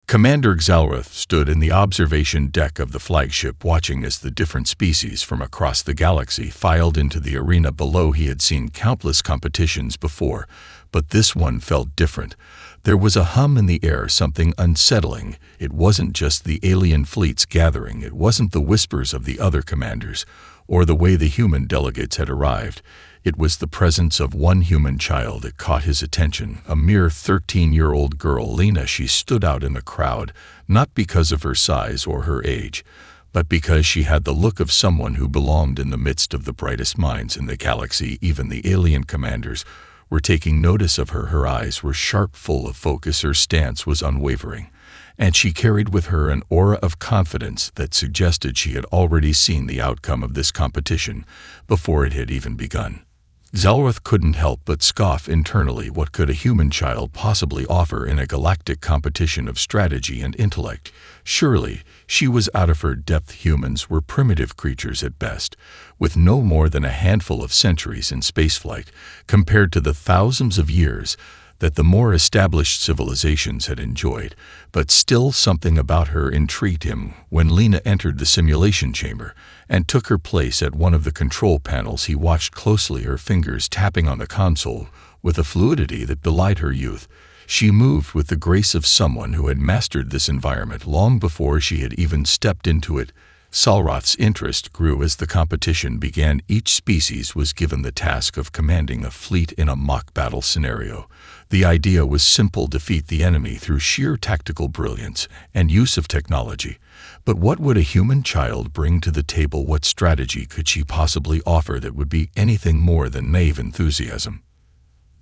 Commander Xalrath stood in the observation deck of the flagship, watching as the different species from across the galaxy filed into the arena below. He had seen countless competitions before, but this one felt different. There was a hum in the air, something unsettling. It wasn't just the alien fleets gathering, it wasn't the whispers of the other commanders, or the way the human delegates had arrived. It was the presence of one human child that caught his attention, a mere 13-year-old girl, Lena. She stood out in the crowd, not because of her size or her age, but because she had the look of someone who belonged in the midst of the brightest minds in the galaxy. Even the alien commanders were taking notice of her. Her eyes were sharp, full of focus. Her stance was unwavering, and she carried with her an aura of confidence that suggested she had already seen the outcome of this competition before it had even begun. Xalrath couldn't help but scoff internally. What could a human child possibly offer in a galactic competition of strategy and intellect? Surely she was out of her depth. Humans were primitive creatures at best, with no more than a handful of centuries in spaceflight, compared to the thousands of years that the more established civilizations had enjoyed. But still, something about her intrigued him. When Lena entered the simulation chamber and took her place at one of the control panels, he watched closely, her fingers tapping on the console with a fluidity that belied her youth. She moved with the grace of someone who had mastered this environment long before she had even stepped into it. Xalrath's interest grew as the competition began. Each species was given the task of commanding a fleet in a mock battle scenario. The idea was simple: defeat the enemy through sheer tactical brilliance and use of technology. But what would a human child bring to the table? What strategy could she possibly offer that would be anything more than naive enthusiasm?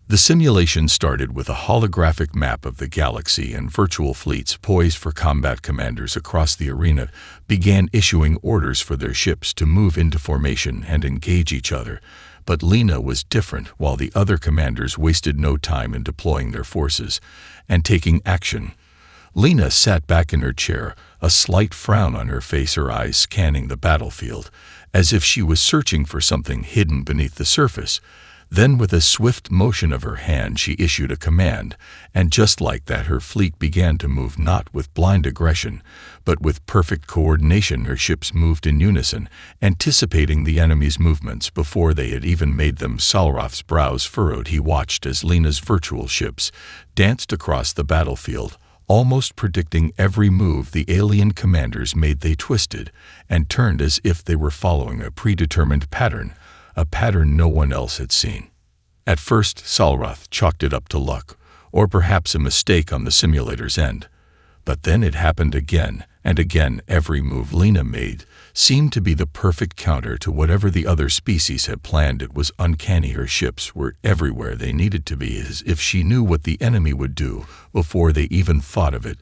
The simulation started with a holographic map of the galaxy and virtual fleets poised for combat. Commanders across the arena began issuing orders for their ships to move into formation and engage each other. But Lena was different. While the other commanders wasted no time in deploying their forces and taking action, Lena sat back in her chair, a slight frown on her face, her eyes scanning the battlefield, as if she was searching for something hidden beneath the surface. Then, with a swift motion of her hand, she issued a command, and just like that, her fleet began to move, not with blind aggression, but with perfect coordination. Her ships moved in unison, anticipating the enemy's movements before they had even made them. Xalrath's brows furrowed. He watched as Lena's virtual ships danced across the battlefield, almost predicting every move the alien commanders made. They twisted and turned as if they were following a predetermined pattern, a pattern no one else had seen. At first, Xalrath chalked it up to luck, or perhaps a mistake on the simulator's end. But then it happened again and again. Every move Lena made seemed to be the perfect counter to whatever the other species had planned. It was uncanny. Her ships were everywhere they needed to be, as if she knew what the enemy would do before they even thought of it.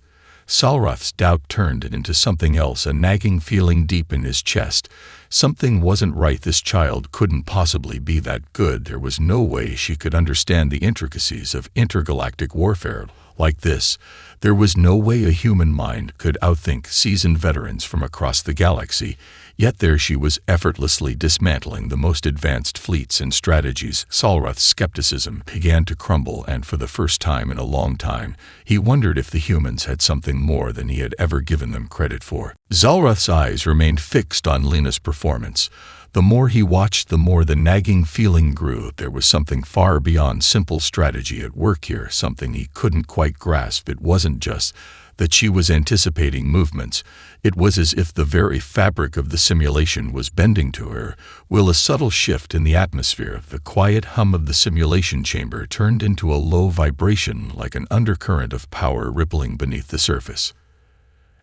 Xalrath's doubt turned into something else, a nagging feeling deep in his chest. Something wasn't right. This child couldn't possibly be that good. There was no way she could understand the intricacies of intergalactic warfare like this. There was no way a human mind could outthink seasoned veterans from across the galaxy. Yet there she was, effortlessly dismantling the most advanced fleets and strategies. Xalrath's skepticism began to crumble, and for the first time in a long time, he wondered if the humans had something more than he had ever given them credit for. Xalrath's eyes remained fixed on Lena's performance. The more he watched, the more the nagging feeling grew. There was something far beyond simple strategy at work here, something he couldn't quite grasp. It wasn't just that she was anticipating movements. It was as if the very fabric of the simulation was bending to her. Will a subtle shift in the atmosphere, the quiet hum of the simulation chamber turned into a low vibration, like an undercurrent of power rippling beneath the surface.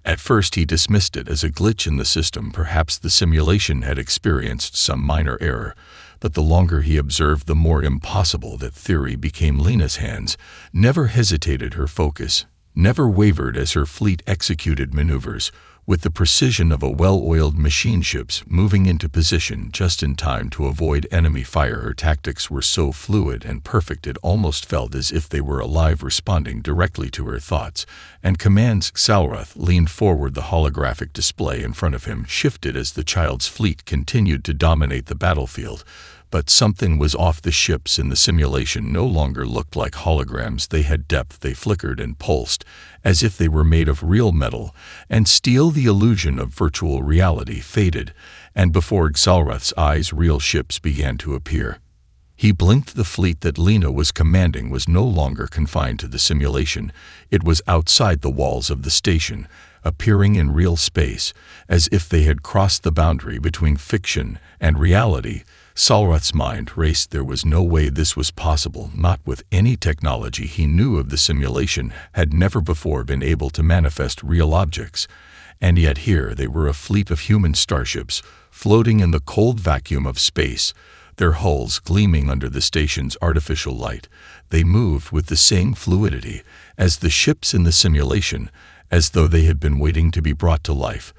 At first he dismissed it as a glitch in the system. Perhaps the simulation had experienced some minor error. But the longer he observed, the more impossible that theory became. Lena's hands never hesitated. Her focus never wavered as her fleet executed maneuvers with the precision of a well-oiled machine, ships moving into position just in time to avoid enemy fire. Her tactics were so fluid and perfect it almost felt as if they were alive, responding directly to her thoughts and commands. Xalrath leaned forward. The holographic display in front of him shifted as the child's fleet continued to dominate the battlefield. But something was off. The ships in the simulation no longer looked like holograms. They had depth. They flickered and pulsed, as if they were made of real metal and steel. The illusion of virtual reality faded, and before Xal'Ruth's eyes real ships began to appear. He blinked. The fleet that Lena was commanding was no longer confined to the simulation. It was outside the walls of the station, appearing in real space, as if they had crossed the boundary between fiction and reality. Xal'Ruth's mind raced. There was no way this was possible, not with any technology he knew of. The simulation had never before been able to manifest real objects, and yet here they were, a fleet of human starships, floating in the cold vacuum of space, their hulls gleaming under the station's artificial light. They moved with the same fluidity as the ships in the simulation, as though they had been waiting to be brought to life.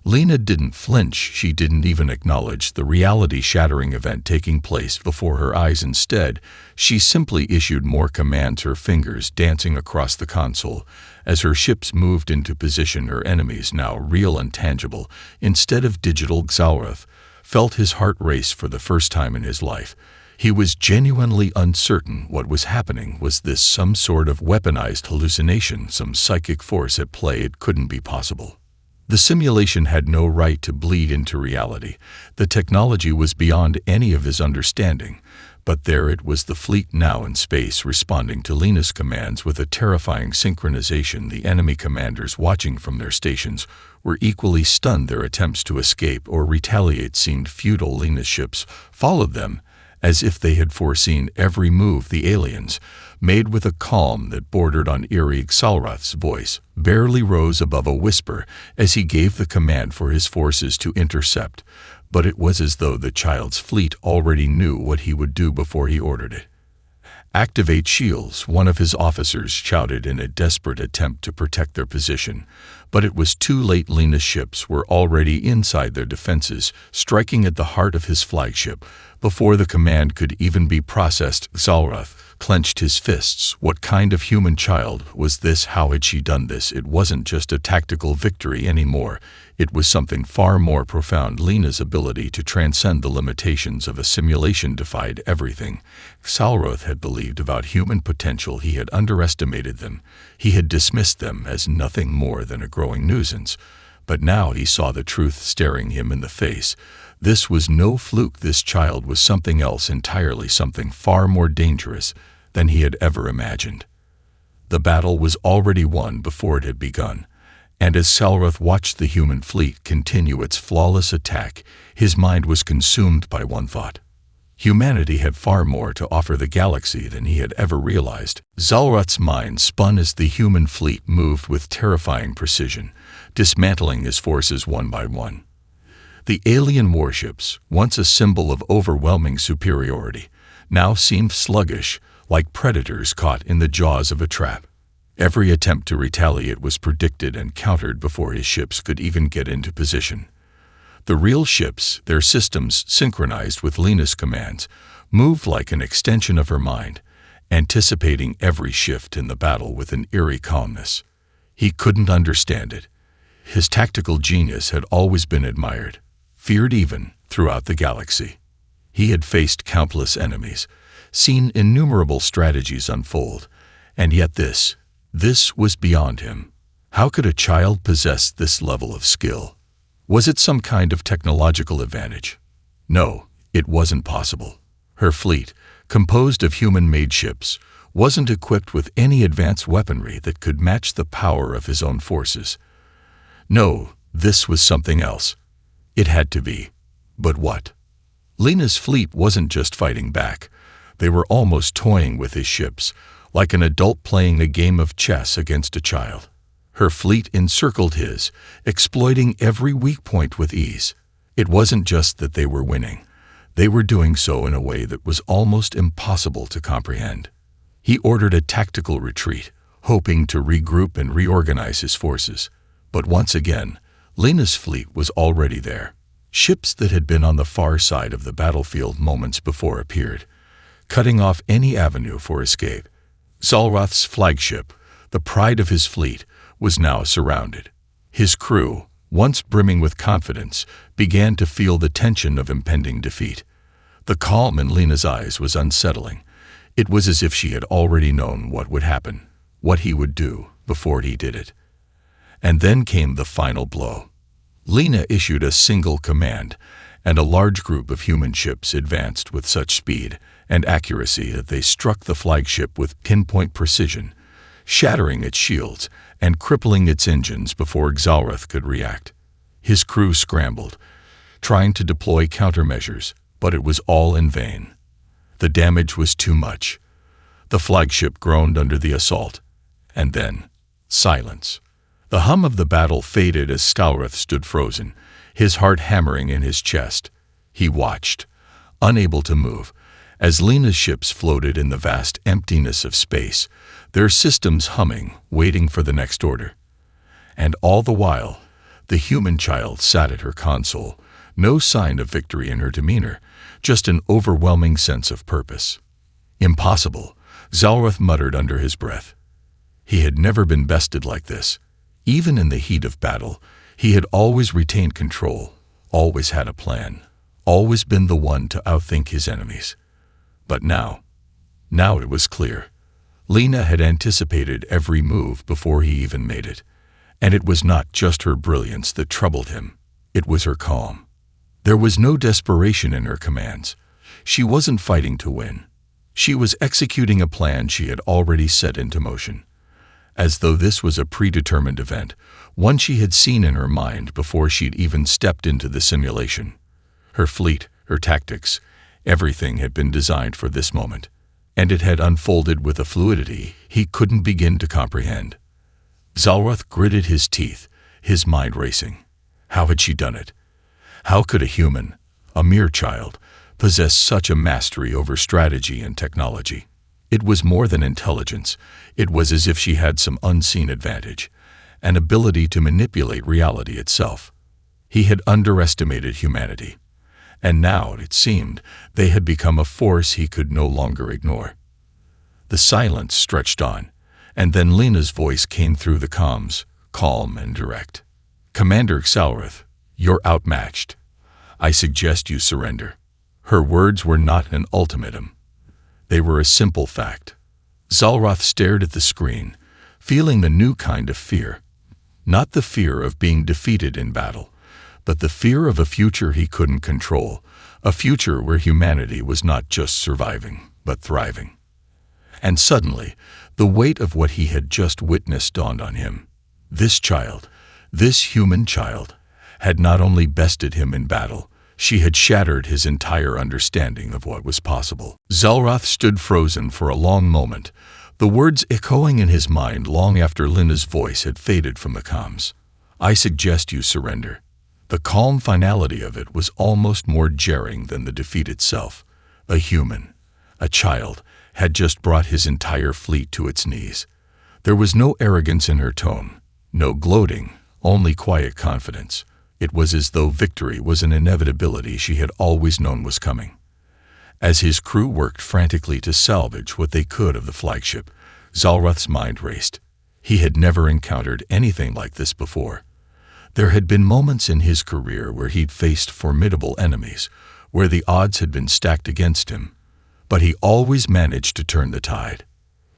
Lena didn't flinch. She didn't even acknowledge the reality-shattering event taking place before her eyes. Instead, she simply issued more commands, her fingers dancing across the console as her ships moved into position. Her enemies, now real and tangible instead of digital. Xal'Ruth felt his heart race for the first time in his life. He was genuinely uncertain what was happening. Was this some sort of weaponized hallucination, some psychic force at play? It couldn't be possible. The simulation had no right to bleed into reality. The technology was beyond any of his understanding. But there it was, the fleet now in space, responding to Lena's commands with a terrifying synchronization. The enemy commanders, watching from their stations, were equally stunned. Their attempts to escape or retaliate seemed futile. Lena's ships followed them, as if they had foreseen every move the aliens made, with a calm that bordered on eerie. Xal'Ruth's voice barely rose above a whisper as he gave the command for his forces to intercept, but it was as though the child's fleet already knew what he would do before he ordered it. "Activate shields," one of his officers shouted in a desperate attempt to protect their position. But it was too late. Lena's ships were already inside their defenses, striking at the heart of his flagship. Before the command could even be processed, Xal'Ruth clenched his fists. What kind of human child was this? How had she done this? It wasn't just a tactical victory anymore. It was something far more profound. Lena's ability to transcend the limitations of a simulation defied everything Xal'Ruth had believed about human potential. He had underestimated them. He had dismissed them as nothing more than a growing nuisance. But now he saw the truth staring him in the face. This was no fluke. This child was something else entirely, something far more dangerous than he had ever imagined. The battle was already won before it had begun, and as Xal'Ruth watched the human fleet continue its flawless attack, his mind was consumed by one thought. Humanity had far more to offer the galaxy than he had ever realized. Xal'Ruth's mind spun as the human fleet moved with terrifying precision, dismantling his forces one by one. The alien warships, once a symbol of overwhelming superiority, now seemed sluggish, like predators caught in the jaws of a trap. Every attempt to retaliate was predicted and countered before his ships could even get into position. The real ships, their systems synchronized with Lena's commands, moved like an extension of her mind, anticipating every shift in the battle with an eerie calmness. He couldn't understand it. His tactical genius had always been admired, feared even throughout the galaxy. He had faced countless enemies, seen innumerable strategies unfold, and yet this was beyond him. How could a child possess this level of skill? Was it some kind of technological advantage? No, it wasn't possible. Her fleet, composed of human-made ships, wasn't equipped with any advanced weaponry that could match the power of his own forces. No, this was something else. It had to be. But what? Lena's fleet wasn't just fighting back. They were almost toying with his ships, like an adult playing a game of chess against a child. Her fleet encircled his, exploiting every weak point with ease. It wasn't just that they were winning. They were doing so in a way that was almost impossible to comprehend. He ordered a tactical retreat, hoping to regroup and reorganize his forces. But once again, Lena's fleet was already there. Ships that had been on the far side of the battlefield moments before appeared, cutting off any avenue for escape. Xal'Ruth's flagship, the pride of his fleet, was now surrounded. His crew, once brimming with confidence, began to feel the tension of impending defeat. The calm in Lena's eyes was unsettling. It was as if she had already known what would happen, what he would do, before he did it. And then came the final blow. Lena issued a single command, and a large group of human ships advanced with such speed and accuracy that they struck the flagship with pinpoint precision, shattering its shields and crippling its engines before Xalrath could react. His crew scrambled, trying to deploy countermeasures, but it was all in vain. The damage was too much. The flagship groaned under the assault, and then silence. The hum of the battle faded as Xalrath stood frozen, his heart hammering in his chest. He watched, unable to move, as Lena's ships floated in the vast emptiness of space, their systems humming, waiting for the next order. And all the while, the human child sat at her console, no sign of victory in her demeanor, just an overwhelming sense of purpose. Impossible, Xalrath muttered under his breath. He had never been bested like this. Even in the heat of battle, he had always retained control, always had a plan, always been the one to outthink his enemies. But now it was clear. Lena had anticipated every move before he even made it. And it was not just her brilliance that troubled him. It was her calm. There was no desperation in her commands. She wasn't fighting to win. She was executing a plan she had already set into motion, as though this was a predetermined event, one she had seen in her mind before she'd even stepped into the simulation. Her fleet, her tactics, everything had been designed for this moment, and it had unfolded with a fluidity he couldn't begin to comprehend. Xalrath gritted his teeth, his mind racing. How had she done it? How could a human, a mere child, possess such a mastery over strategy and technology? It was more than intelligence. It was as if she had some unseen advantage, an ability to manipulate reality itself. He had underestimated humanity, and now, it seemed, they had become a force he could no longer ignore. The silence stretched on, and then Lena's voice came through the comms, calm and direct. "Commander Xalrath, you're outmatched. I suggest you surrender." Her words were not an ultimatum. They were a simple fact. Xalrath stared at the screen, feeling a new kind of fear. Not the fear of being defeated in battle, but the fear of a future he couldn't control, a future where humanity was not just surviving, but thriving. And suddenly, the weight of what he had just witnessed dawned on him. This child, this human child, had not only bested him in battle, she had shattered his entire understanding of what was possible. Xalrath stood frozen for a long moment, the words echoing in his mind long after Lena's voice had faded from the comms. "I suggest you surrender." The calm finality of it was almost more jarring than the defeat itself. A human, a child, had just brought his entire fleet to its knees. There was no arrogance in her tone, no gloating, only quiet confidence. It was as though victory was an inevitability she had always known was coming. As his crew worked frantically to salvage what they could of the flagship, Xalrath's mind raced. He had never encountered anything like this before. There had been moments in his career where he'd faced formidable enemies, where the odds had been stacked against him, but he always managed to turn the tide.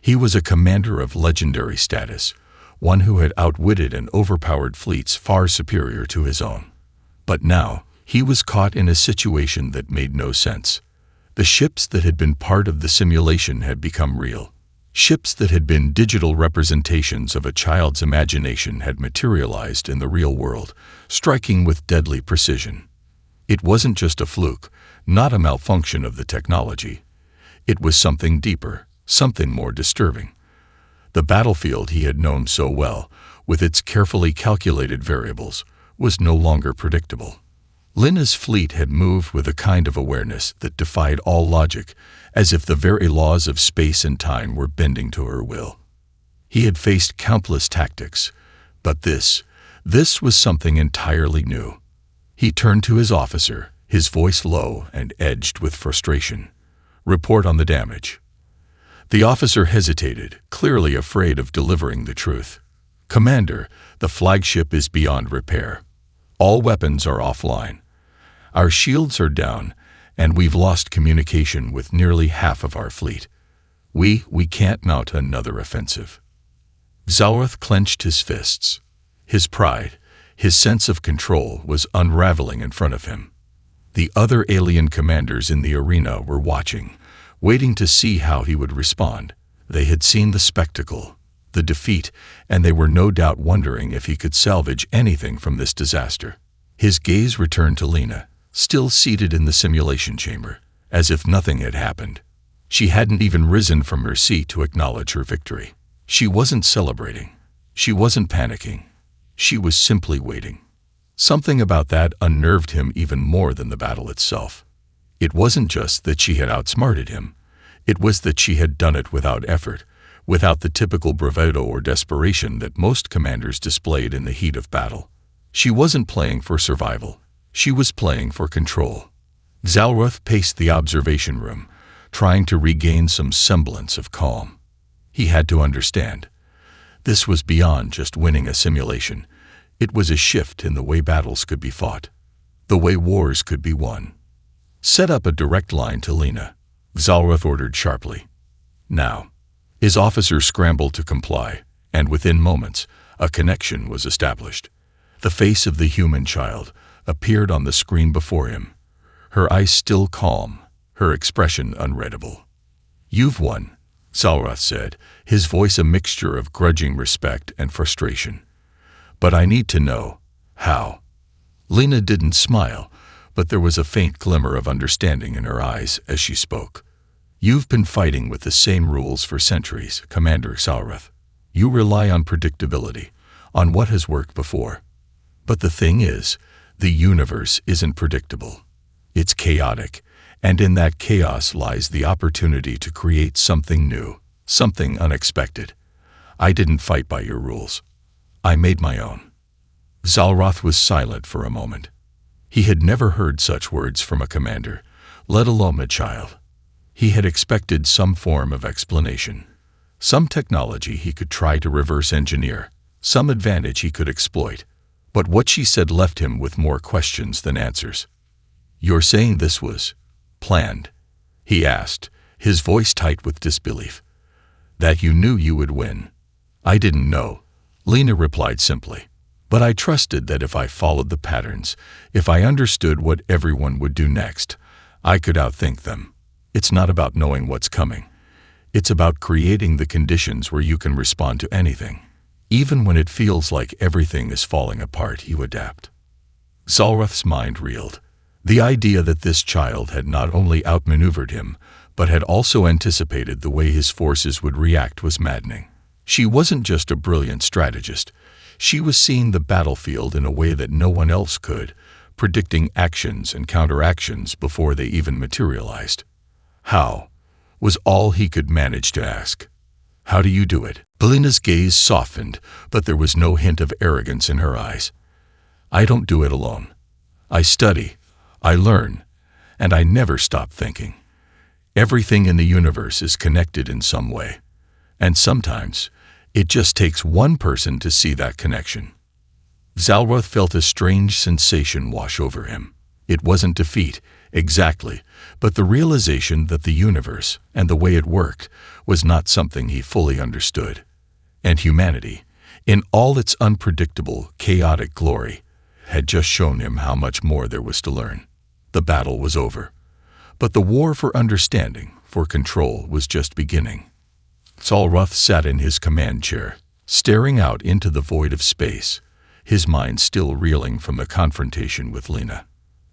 He was a commander of legendary status, one who had outwitted and overpowered fleets far superior to his own. But now, he was caught in a situation that made no sense. The ships that had been part of the simulation had become real. Ships that had been digital representations of a child's imagination had materialized in the real world, striking with deadly precision. It wasn't just a fluke, not a malfunction of the technology. It was something deeper, something more disturbing. The battlefield he had known so well, with its carefully calculated variables, was no longer predictable. Lena's fleet had moved with a kind of awareness that defied all logic, as if the very laws of space and time were bending to her will. He had faced countless tactics, but this was something entirely new. He turned to his officer, his voice low and edged with frustration. "Report on the damage." The officer hesitated, clearly afraid of delivering the truth. "Commander, the flagship is beyond repair. All weapons are offline. Our shields are down, and we've lost communication with nearly half of our fleet. We can't mount another offensive." Zalroth clenched his fists. His pride, his sense of control, was unraveling in front of him. The other alien commanders in the arena were watching, waiting to see how he would respond. They had seen the spectacle, the defeat, and they were no doubt wondering if he could salvage anything from this disaster. His gaze returned to Lena, still seated in the simulation chamber, as if nothing had happened. She hadn't even risen from her seat to acknowledge her victory. She wasn't celebrating. She wasn't panicking. She was simply waiting. Something about that unnerved him even more than the battle itself. It wasn't just that she had outsmarted him. It was that she had done it without effort, without the typical bravado or desperation that most commanders displayed in the heat of battle. She wasn't playing for survival. She was playing for control. Zalroth paced the observation room, trying to regain some semblance of calm. He had to understand. This was beyond just winning a simulation. It was a shift in the way battles could be fought, the way wars could be won. "Set up a direct line to Lena," Zalroth ordered sharply. Now. His officer scrambled to comply, and within moments, a connection was established. The face of the human child appeared on the screen before him, her eyes still calm, her expression unreadable. "You've won," Zalroth said, his voice a mixture of grudging respect and frustration. "But I need to know how." Lena didn't smile, but there was a faint glimmer of understanding in her eyes as she spoke. "You've been fighting with the same rules for centuries, Commander Zalroth. You rely on predictability, on what has worked before. But the thing is, the universe isn't predictable. It's chaotic, and in that chaos lies the opportunity to create something new, something unexpected. I didn't fight by your rules. I made my own." Zalroth was silent for a moment. He had never heard such words from a commander, let alone a child. He had expected some form of explanation, some technology he could try to reverse engineer, some advantage he could exploit. But what she said left him with more questions than answers. "You're saying this was planned?" he asked, his voice tight with disbelief. "That you knew you would win?" "I didn't know," Lena replied simply. "But I trusted that if I followed the patterns, if I understood what everyone would do next, I could outthink them. It's not about knowing what's coming. It's about creating the conditions where you can respond to anything. Even when it feels like everything is falling apart, you adapt." Zalroth's mind reeled. The idea that this child had not only outmaneuvered him, but had also anticipated the way his forces would react was maddening. She wasn't just a brilliant strategist. She was seeing the battlefield in a way that no one else could, predicting actions and counteractions before they even materialized. "How?" was all he could manage to ask. "How do you do it?" Lena's gaze softened, but there was no hint of arrogance in her eyes. "I don't do it alone. I study, I learn, and I never stop thinking. Everything in the universe is connected in some way, and sometimes it just takes one person to see that connection." Zalroth felt a strange sensation wash over him. It wasn't defeat, exactly, but the realization that the universe, and the way it worked, was not something he fully understood. And humanity, in all its unpredictable, chaotic glory, had just shown him how much more there was to learn. The battle was over, but the war for understanding, for control, was just beginning. Zalroth sat in his command chair, staring out into the void of space, his mind still reeling from the confrontation with Lena.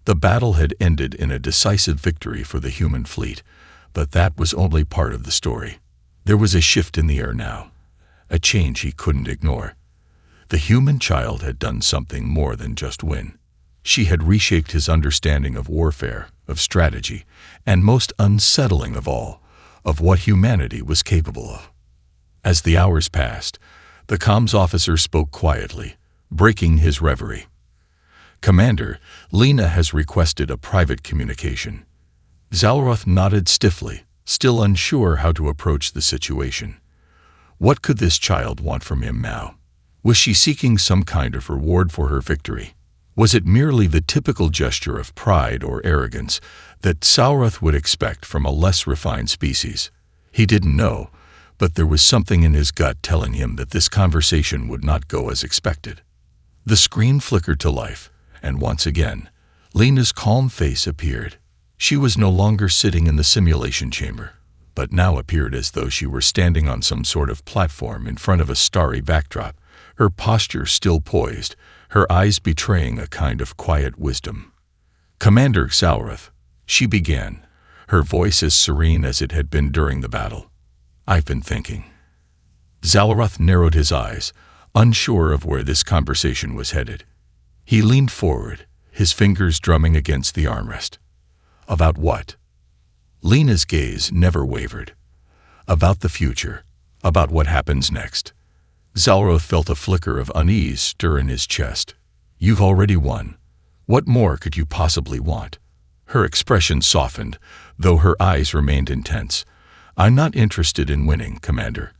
The battle had ended in a decisive victory for the human fleet, but that was only part of the story. There was a shift in the air now, a change he couldn't ignore. The human child had done something more than just win. She had reshaped his understanding of warfare, of strategy, and most unsettling of all, of what humanity was capable of. As the hours passed, the comms officer spoke quietly, breaking his reverie. "Commander, Lena has requested a private communication." Zalroth nodded stiffly, still unsure how to approach the situation. What could this child want from him now? Was she seeking some kind of reward for her victory? Was it merely the typical gesture of pride or arrogance that Sauroth would expect from a less refined species? He didn't know, but there was something in his gut telling him that this conversation would not go as expected. The screen flickered to life, and once again, Lena's calm face appeared. She was no longer sitting in the simulation chamber, but now appeared as though she were standing on some sort of platform in front of a starry backdrop, her posture still poised, her eyes betraying a kind of quiet wisdom. "Commander Sauroth," she began, her voice as serene as it had been during the battle. "I've been thinking." Sauroth narrowed his eyes, unsure of where this conversation was headed. He leaned forward, his fingers drumming against the armrest. "About what?" Lena's gaze never wavered. "About the future, about what happens next." Sauroth felt a flicker of unease stir in his chest. "You've already won. What more could you possibly want?" Her expression softened, though her eyes remained intense. "I'm not interested in winning, Commander.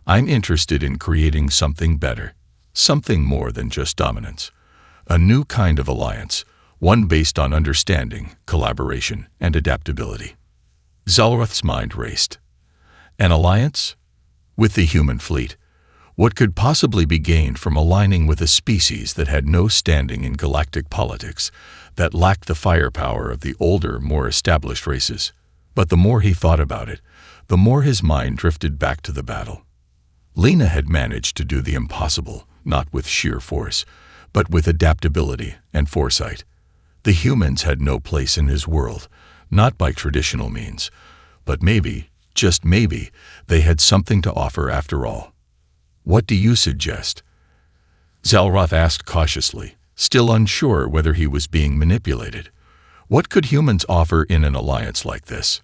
I'm interested in creating something better, something more than just dominance. A new kind of alliance, one based on understanding, collaboration, and adaptability." Sauroth's mind raced. An alliance? With the human fleet? What could possibly be gained from aligning with a species that had no standing in galactic politics, that lacked the firepower of the older, more established races? But the more he thought about it, the more his mind drifted back to the battle. Lena had managed to do the impossible, not with sheer force, but with adaptability and foresight. The humans had no place in his world, not by traditional means, but maybe, just maybe, they had something to offer after all. "What do you suggest?" Sauroth asked cautiously, still unsure whether he was being manipulated. What could humans offer in an alliance like this?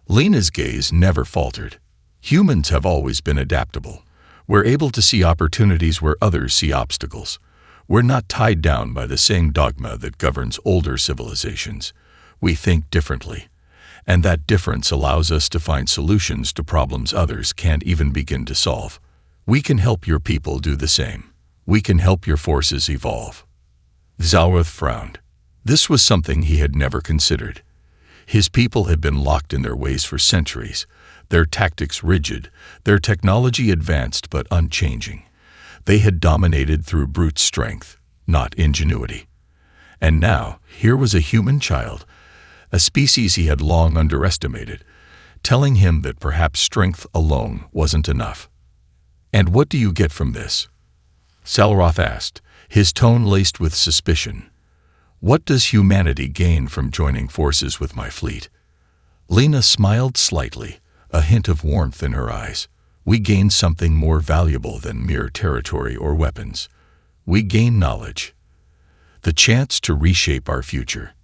Lena's gaze never faltered. Humans have always been adaptable. We're able to see opportunities where others see obstacles. We're not tied down by the same dogma that governs older civilizations. We think differently, and that difference allows us to find solutions to problems others can't even begin to solve. We can help your people do the same. We can help your forces evolve. Sauroth frowned. This was something he had never considered. His people had been locked in their ways for centuries, their tactics rigid, their technology advanced but unchanging. They had dominated through brute strength, not ingenuity. And now, here was a human child, a species he had long underestimated, telling him that perhaps strength alone wasn't enough. "And what do you get from this?" Sauroth asked, his tone laced with suspicion. "What does humanity gain from joining forces with my fleet?" Lena smiled slightly, a hint of warmth in her eyes. "We gain something more valuable than mere territory or weapons. We gain knowledge. The chance to reshape our future.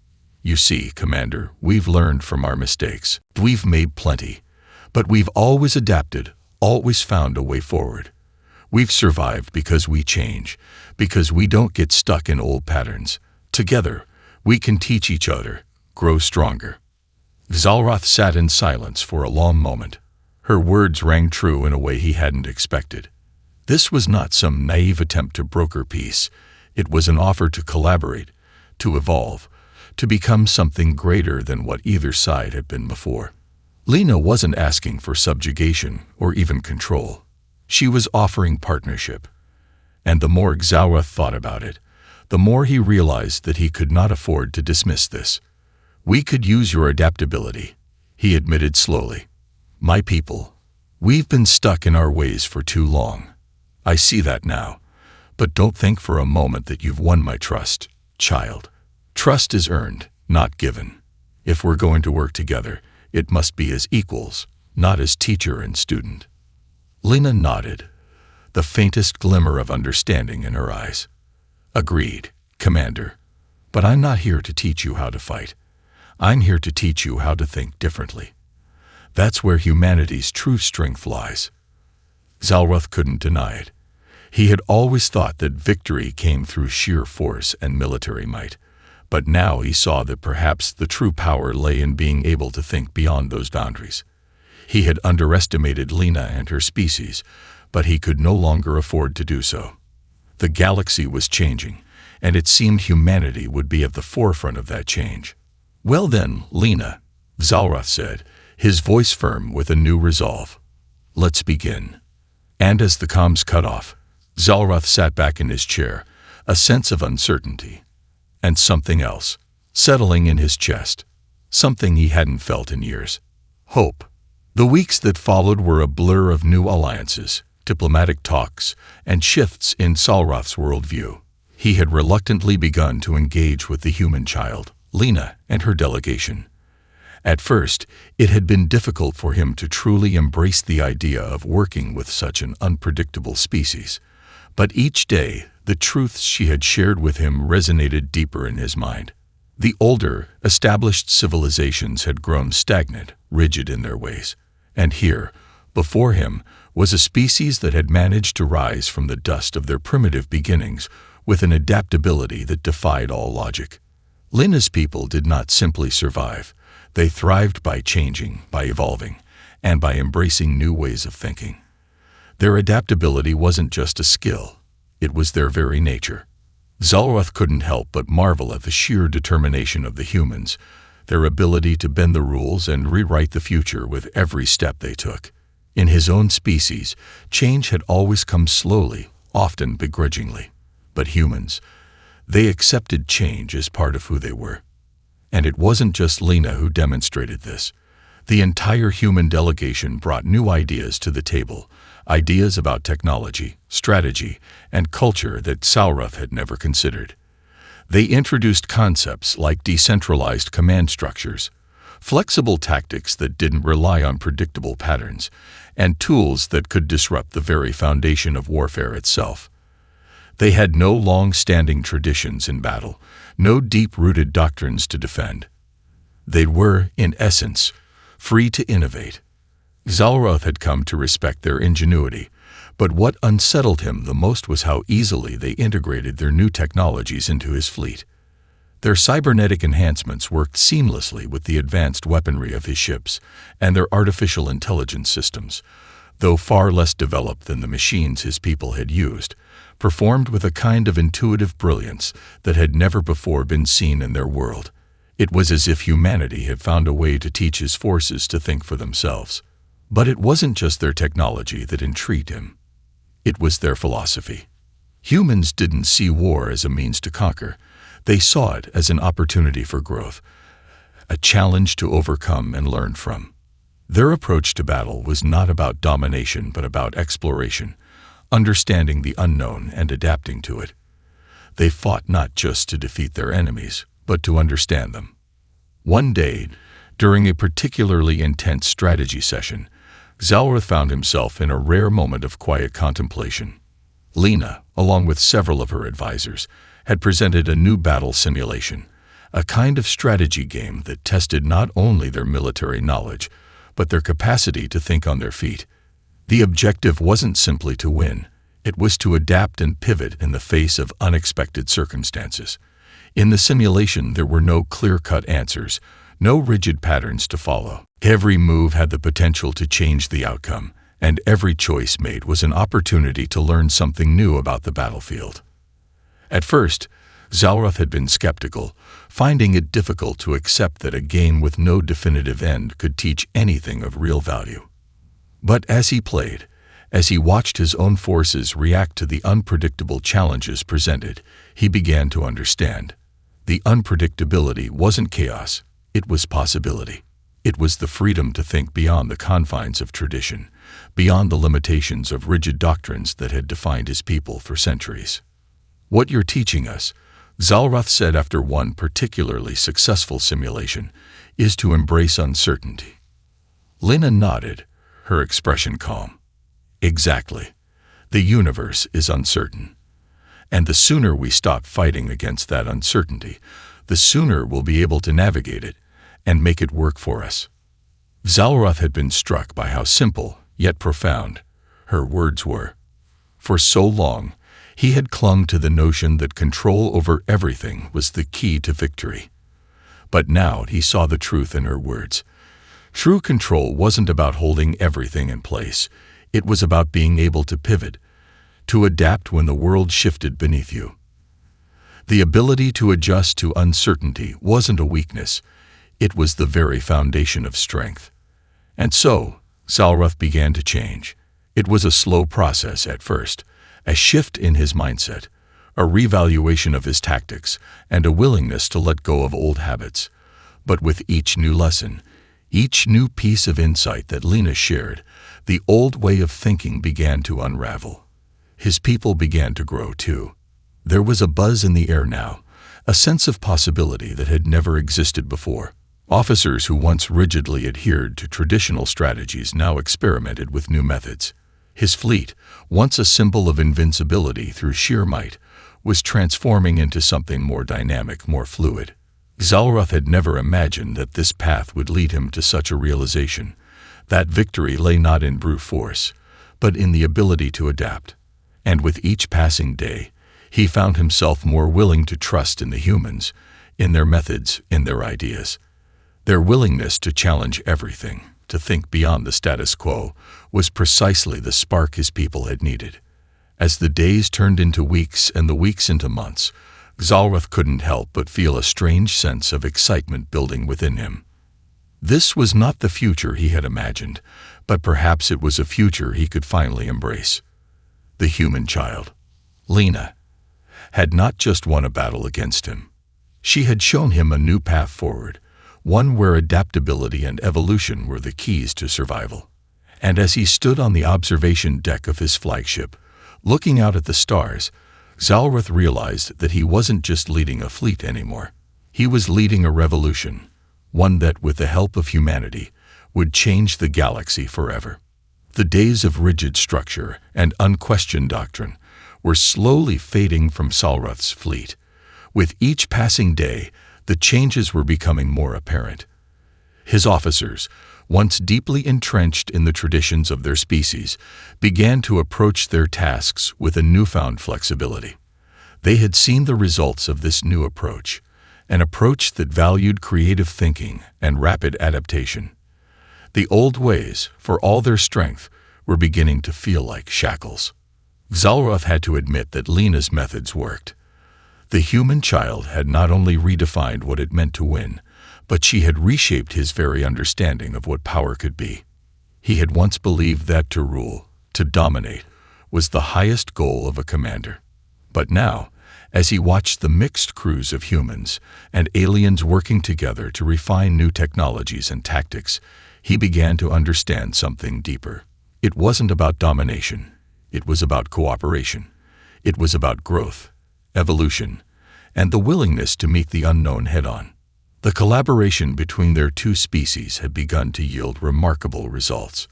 You see, Commander, we've learned from our mistakes. We've made plenty, but we've always adapted, always found a way forward. We've survived because we change, because we don't get stuck in old patterns. Together, we can teach each other, grow stronger." Sauroth sat in silence for a long moment. Her words rang true in a way he hadn't expected. This was not some naive attempt to broker peace. It was an offer to collaborate, to evolve, to become something greater than what either side had been before. Lena wasn't asking for subjugation or even control. She was offering partnership. And the more Sauroth thought about it, the more he realized that he could not afford to dismiss this. "We could use your adaptability," he admitted slowly. "My people, we've been stuck in our ways for too long. I see that now, but don't think for a moment that you've won my trust, child. Trust is earned, not given. If we're going to work together, it must be as equals, not as teacher and student." Lena nodded, the faintest glimmer of understanding in her eyes. "Agreed, Commander. But I'm not here to teach you how to fight. I'm here to teach you how to think differently. That's where humanity's true strength lies." Sauroth couldn't deny it. He had always thought that victory came through sheer force and military might, but now he saw that perhaps the true power lay in being able to think beyond those boundaries. He had underestimated Lena and her species, but he could no longer afford to do so. The galaxy was changing, and it seemed humanity would be at the forefront of that change. "Well then, Lena," Zalroth said, his voice firm with a new resolve. "Let's begin." And as the comms cut off, Zalroth sat back in his chair, a sense of uncertainty. And something else, settling in his chest. Something he hadn't felt in years. Hope. The weeks that followed were a blur of new alliances, diplomatic talks, and shifts in Zalroth's worldview. He had reluctantly begun to engage with the human child, Lena, and her delegation. At first, it had been difficult for him to truly embrace the idea of working with such an unpredictable species. But each day, the truths she had shared with him resonated deeper in his mind. The older, established civilizations had grown stagnant, rigid in their ways. And here, before him, was a species that had managed to rise from the dust of their primitive beginnings with an adaptability that defied all logic. Lena's people did not simply survive. They thrived by changing, by evolving, and by embracing new ways of thinking. Their adaptability wasn't just a skill, it was their very nature. Zalroth couldn't help but marvel at the sheer determination of the humans, their ability to bend the rules and rewrite the future with every step they took. In his own species, change had always come slowly, often begrudgingly. But humans, they accepted change as part of who they were. And it wasn't just Lena who demonstrated this. The entire human delegation brought new ideas to the table, ideas about technology, strategy, and culture that Zalroth had never considered. They introduced concepts like decentralized command structures, flexible tactics that didn't rely on predictable patterns, and tools that could disrupt the very foundation of warfare itself. They had no long-standing traditions in battle, no deep-rooted doctrines to defend. They were, in essence, free to innovate. Zalroth had come to respect their ingenuity, but what unsettled him the most was how easily they integrated their new technologies into his fleet. Their cybernetic enhancements worked seamlessly with the advanced weaponry of his ships and their artificial intelligence systems, though far less developed than the machines his people had used, performed with a kind of intuitive brilliance that had never before been seen in their world. It was as if humanity had found a way to teach his forces to think for themselves. But it wasn't just their technology that intrigued him. It was their philosophy. Humans didn't see war as a means to conquer. They saw it as an opportunity for growth, a challenge to overcome and learn from. Their approach to battle was not about domination but about exploration, understanding the unknown and adapting to it. They fought not just to defeat their enemies, but to understand them. One day, during a particularly intense strategy session, Zalroth found himself in a rare moment of quiet contemplation. Lena, along with several of her advisors, had presented a new battle simulation, a kind of strategy game that tested not only their military knowledge, but their capacity to think on their feet. The objective wasn't simply to win, it was to adapt and pivot in the face of unexpected circumstances. In the simulation, there were no clear-cut answers, no rigid patterns to follow. Every move had the potential to change the outcome, and every choice made was an opportunity to learn something new about the battlefield. At first, Zalroth had been skeptical, finding it difficult to accept that a game with no definitive end could teach anything of real value. But as he played, as he watched his own forces react to the unpredictable challenges presented, he began to understand. The unpredictability wasn't chaos, it was possibility. It was the freedom to think beyond the confines of tradition, beyond the limitations of rigid doctrines that had defined his people for centuries. "What you're teaching us," Zalroth said after one particularly successful simulation, "is to embrace uncertainty." Lena nodded, her expression calm. "Exactly. The universe is uncertain. And the sooner we stop fighting against that uncertainty, the sooner we'll be able to navigate it and make it work for us." Zalroth had been struck by how simple, yet profound, her words were. For so long, he had clung to the notion that control over everything was the key to victory. But now he saw the truth in her words. True control wasn't about holding everything in place. It was about being able to pivot, to adapt when the world shifted beneath you. The ability to adjust to uncertainty wasn't a weakness. It was the very foundation of strength. And so, Zalroth began to change. It was a slow process at first, a shift in his mindset, a revaluation of his tactics, and a willingness to let go of old habits. But with each new lesson, each new piece of insight that Lena shared, the old way of thinking began to unravel. His people began to grow too. There was a buzz in the air now, a sense of possibility that had never existed before. Officers who once rigidly adhered to traditional strategies now experimented with new methods. His fleet, once a symbol of invincibility through sheer might, was transforming into something more dynamic, more fluid. Zalroth had never imagined that this path would lead him to such a realization. That victory lay not in brute force, but in the ability to adapt. And with each passing day, he found himself more willing to trust in the humans, in their methods, in their ideas. Their willingness to challenge everything, to think beyond the status quo, was precisely the spark his people had needed. As the days turned into weeks and the weeks into months, Zalroth couldn't help but feel a strange sense of excitement building within him. This was not the future he had imagined, but perhaps it was a future he could finally embrace. The human child, Lena, had not just won a battle against him. She had shown him a new path forward, one where adaptability and evolution were the keys to survival. And as he stood on the observation deck of his flagship, looking out at the stars, Zalroth realized that he wasn't just leading a fleet anymore. He was leading a revolution, one that, with the help of humanity, would change the galaxy forever. The days of rigid structure and unquestioned doctrine were slowly fading from Zalroth's fleet. With each passing day, the changes were becoming more apparent. His officers, once deeply entrenched in the traditions of their species, began to approach their tasks with a newfound flexibility. They had seen the results of this new approach, an approach that valued creative thinking and rapid adaptation. The old ways, for all their strength, were beginning to feel like shackles. Zalroth had to admit that Lena's methods worked. The human child had not only redefined what it meant to win, but she had reshaped his very understanding of what power could be. He had once believed that to rule, to dominate, was the highest goal of a commander. But now, as he watched the mixed crews of humans and aliens working together to refine new technologies and tactics, he began to understand something deeper. It wasn't about domination. It was about cooperation. It was about growth, evolution, and the willingness to meet the unknown head-on. The collaboration between their two species had begun to yield remarkable results.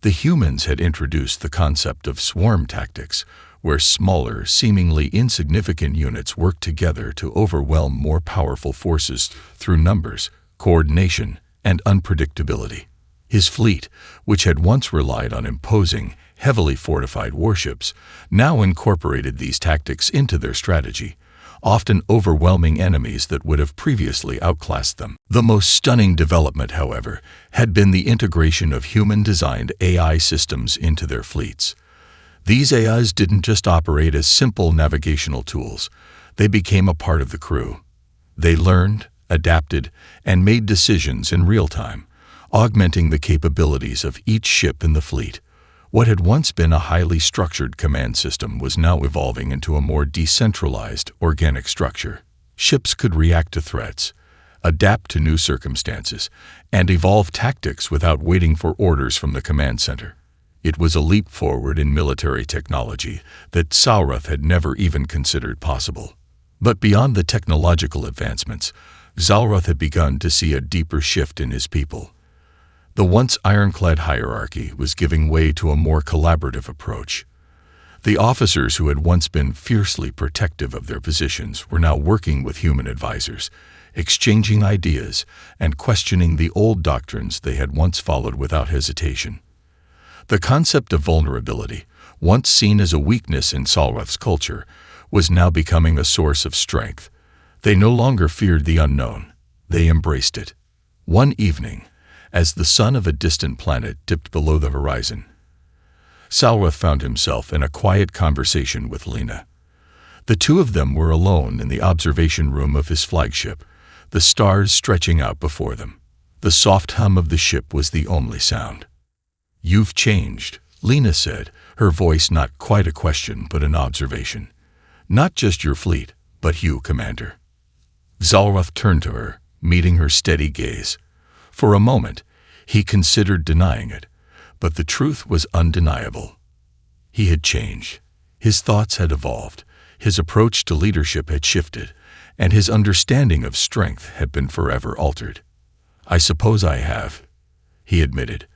The humans had introduced the concept of swarm tactics, where smaller, seemingly insignificant units worked together to overwhelm more powerful forces through numbers, coordination, and unpredictability. His fleet, which had once relied on imposing, heavily fortified warships, now incorporated these tactics into their strategy, often overwhelming enemies that would have previously outclassed them. The most stunning development, however, had been the integration of human-designed AI systems into their fleets. These AIs didn't just operate as simple navigational tools. They became a part of the crew. They learned, adapted, and made decisions in real time, augmenting the capabilities of each ship in the fleet. What had once been a highly structured command system was now evolving into a more decentralized, organic structure. Ships could react to threats, adapt to new circumstances, and evolve tactics without waiting for orders from the command center. It was a leap forward in military technology that Zalroth had never even considered possible. But beyond the technological advancements, Zalroth had begun to see a deeper shift in his people. The once ironclad hierarchy was giving way to a more collaborative approach. The officers who had once been fiercely protective of their positions were now working with human advisors, exchanging ideas and questioning the old doctrines they had once followed without hesitation. The concept of vulnerability, once seen as a weakness in Zalroth's culture, was now becoming a source of strength. They no longer feared the unknown. They embraced it. One evening, as the sun of a distant planet dipped below the horizon, Zalroth found himself in a quiet conversation with Lena. The two of them were alone in the observation room of his flagship, the stars stretching out before them. The soft hum of the ship was the only sound. "You've changed," Lena said, her voice not quite a question but an observation. "Not just your fleet, but you, Commander." Zalroth turned to her, meeting her steady gaze. For a moment, he considered denying it, but the truth was undeniable. He had changed. His thoughts had evolved. His approach to leadership had shifted, and his understanding of strength had been forever altered. "I suppose I have," he admitted.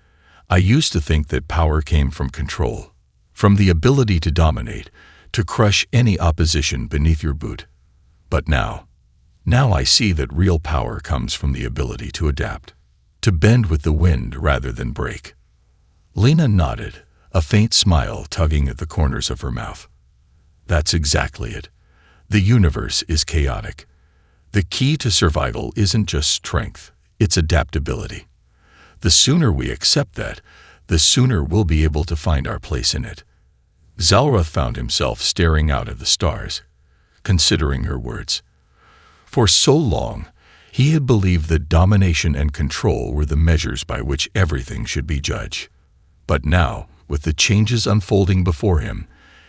"I used to think that power came from control, from the ability to dominate, to crush any opposition beneath your boot. But now I see that real power comes from the ability to adapt, to bend with the wind rather than break." Lena nodded, a faint smile tugging at the corners of her mouth. "That's exactly it. The universe is chaotic. The key to survival isn't just strength, it's adaptability. The sooner we accept that, the sooner we'll be able to find our place in it." Zalroth found himself staring out at the stars, considering her words. For so long, he had believed that domination and control were the measures by which everything should be judged. But now, with the changes unfolding before him,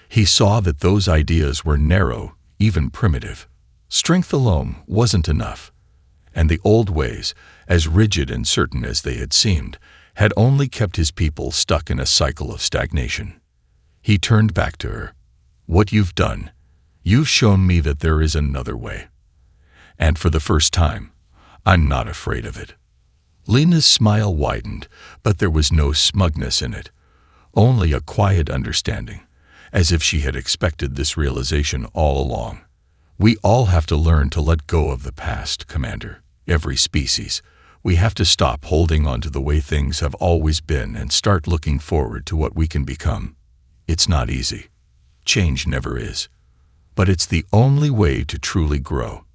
he saw that those ideas were narrow, even primitive. Strength alone wasn't enough, and the old ways, as rigid and certain as they had seemed, had only kept his people stuck in a cycle of stagnation. He turned back to her. "What you've done, you've shown me that there is another way. And for the first time, I'm not afraid of it." Lena's smile widened, but there was no smugness in it, only a quiet understanding, as if she had expected this realization all along. "We all have to learn to let go of the past, Commander. Every species. We have to stop holding on to the way things have always been and start looking forward to what we can become. It's not easy. Change never is. But it's the only way to truly grow."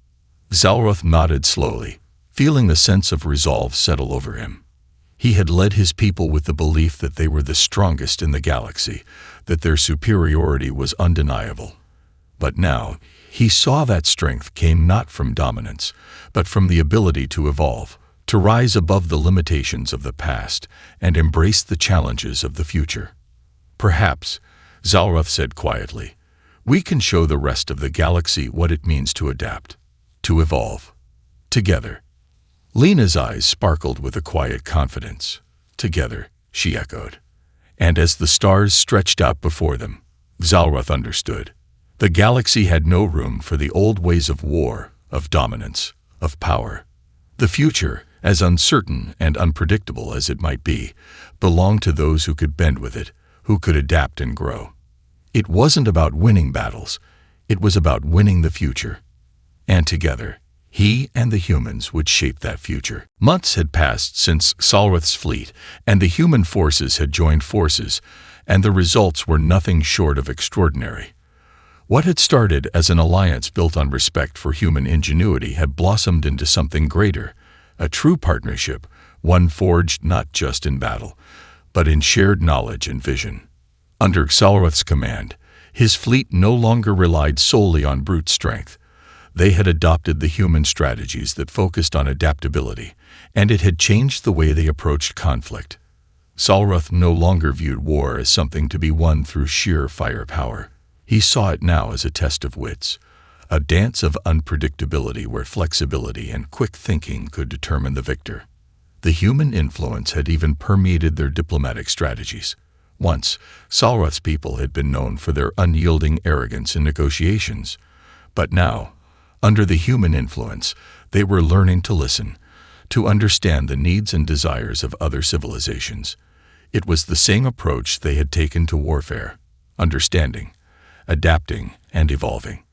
Zalroth nodded slowly, feeling the sense of resolve settle over him. He had led his people with the belief that they were the strongest in the galaxy, that their superiority was undeniable. But now, he saw that strength came not from dominance, but from the ability to evolve, to rise above the limitations of the past and embrace the challenges of the future. "Perhaps," Zalroth said quietly, "we can show the rest of the galaxy what it means to adapt, to evolve. Together." Lena's eyes sparkled with a quiet confidence. "Together," she echoed. And as the stars stretched out before them, Zalroth understood. The galaxy had no room for the old ways of war, of dominance, of power. The future, as uncertain and unpredictable as it might be, belonged to those who could bend with it, who could adapt and grow. It wasn't about winning battles, it was about winning the future. And together, he and the humans would shape that future. Months had passed since Zalroth's fleet, and the human forces had joined forces, and the results were nothing short of extraordinary. What had started as an alliance built on respect for human ingenuity had blossomed into something greater, a true partnership, one forged not just in battle, but in shared knowledge and vision. Under Zalroth's command, his fleet no longer relied solely on brute strength. They had adopted the human strategies that focused on adaptability, and it had changed the way they approached conflict. Zalroth no longer viewed war as something to be won through sheer firepower. He saw it now as a test of wits, a dance of unpredictability where flexibility and quick thinking could determine the victor. The human influence had even permeated their diplomatic strategies. Once, Zalroth's people had been known for their unyielding arrogance in negotiations, but now, under the human influence, they were learning to listen, to understand the needs and desires of other civilizations. It was the same approach they had taken to warfare, understanding, adapting, and evolving.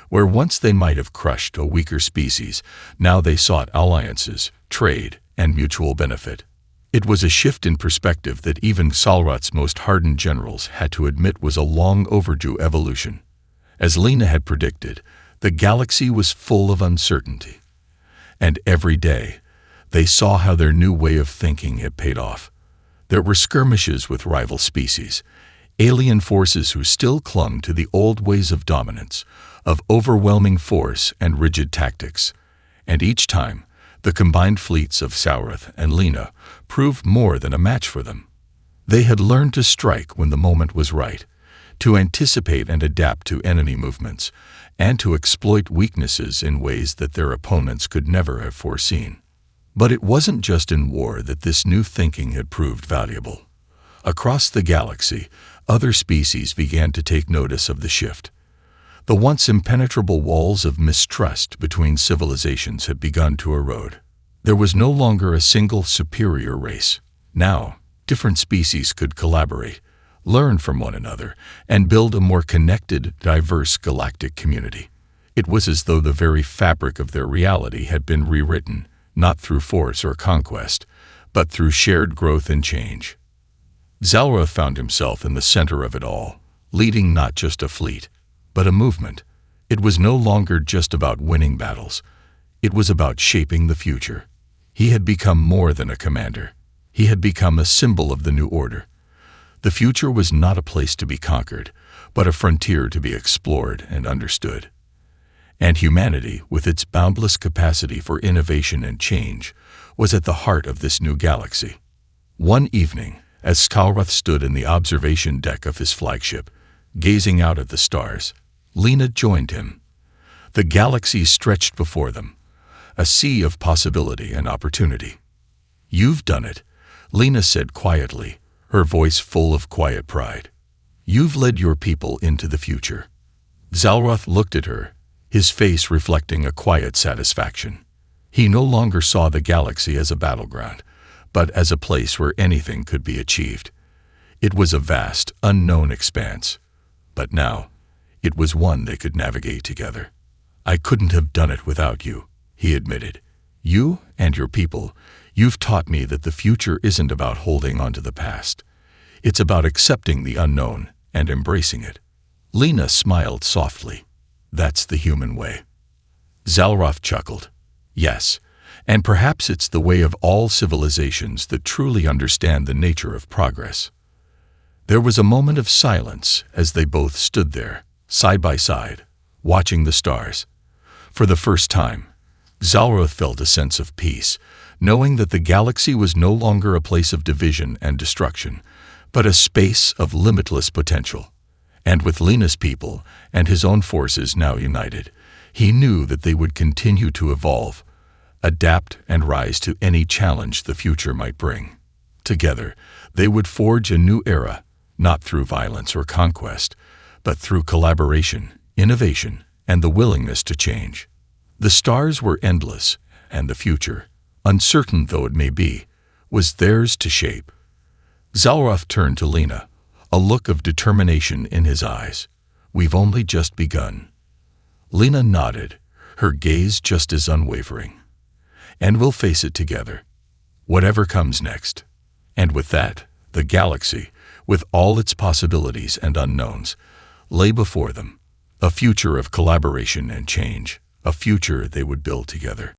Where once they might have crushed a weaker species, now they sought alliances, trade, and mutual benefit. It was a shift in perspective that even Zalroth's most hardened generals had to admit was a long overdue evolution. As Lena had predicted, the galaxy was full of uncertainty. And every day, they saw how their new way of thinking had paid off. There were skirmishes with rival species, Alien forces who still clung to the old ways of dominance, of overwhelming force and rigid tactics. And each time, the combined fleets of Sauroth and Lena proved more than a match for them. They had learned to strike when the moment was right, to anticipate and adapt to enemy movements, and to exploit weaknesses in ways that their opponents could never have foreseen. But it wasn't just in war that this new thinking had proved valuable. Across the galaxy, other species began to take notice of the shift. The once impenetrable walls of mistrust between civilizations had begun to erode. There was no longer a single superior race. Now, different species could collaborate, learn from one another, and build a more connected, diverse galactic community. It was as though the very fabric of their reality had been rewritten, not through force or conquest, but through shared growth and change. Zalroth found himself in the center of it all, leading not just a fleet, but a movement. It was no longer just about winning battles. It was about shaping the future. He had become more than a commander. He had become a symbol of the new order. The future was not a place to be conquered, but a frontier to be explored and understood. And humanity, with its boundless capacity for innovation and change, was at the heart of this new galaxy. One evening, as Stalroth stood in the observation deck of his flagship, gazing out at the stars, Lena joined him. The galaxy stretched before them, a sea of possibility and opportunity. "You've done it," Lena said quietly, her voice full of quiet pride. "You've led your people into the future." Zalroth looked at her, his face reflecting a quiet satisfaction. He no longer saw the galaxy as a battleground, but as a place where anything could be achieved. It was a vast, unknown expanse, but now, it was one they could navigate together. "I couldn't have done it without you," he admitted. "You and your people, you've taught me that the future isn't about holding on to the past. It's about accepting the unknown and embracing it." Lena smiled softly. "That's the human way." Zalroth chuckled. "Yes, and perhaps it's the way of all civilizations that truly understand the nature of progress." There was a moment of silence as they both stood there, side by side, watching the stars. For the first time, Zalroth felt a sense of peace, knowing that the galaxy was no longer a place of division and destruction, but a space of limitless potential. And with Lena's people and his own forces now united, he knew that they would continue to evolve, adapt, and rise to any challenge the future might bring. Together, they would forge a new era, not through violence or conquest, but through collaboration, innovation, and the willingness to change. The stars were endless, and the future, uncertain though it may be, was theirs to shape. Zalroth turned to Lena, a look of determination in his eyes. "We've only just begun." Lena nodded, her gaze just as unwavering. "And we'll face it together, whatever comes next." And with that, the galaxy, with all its possibilities and unknowns, lay before them, a future of collaboration and change, a future they would build together.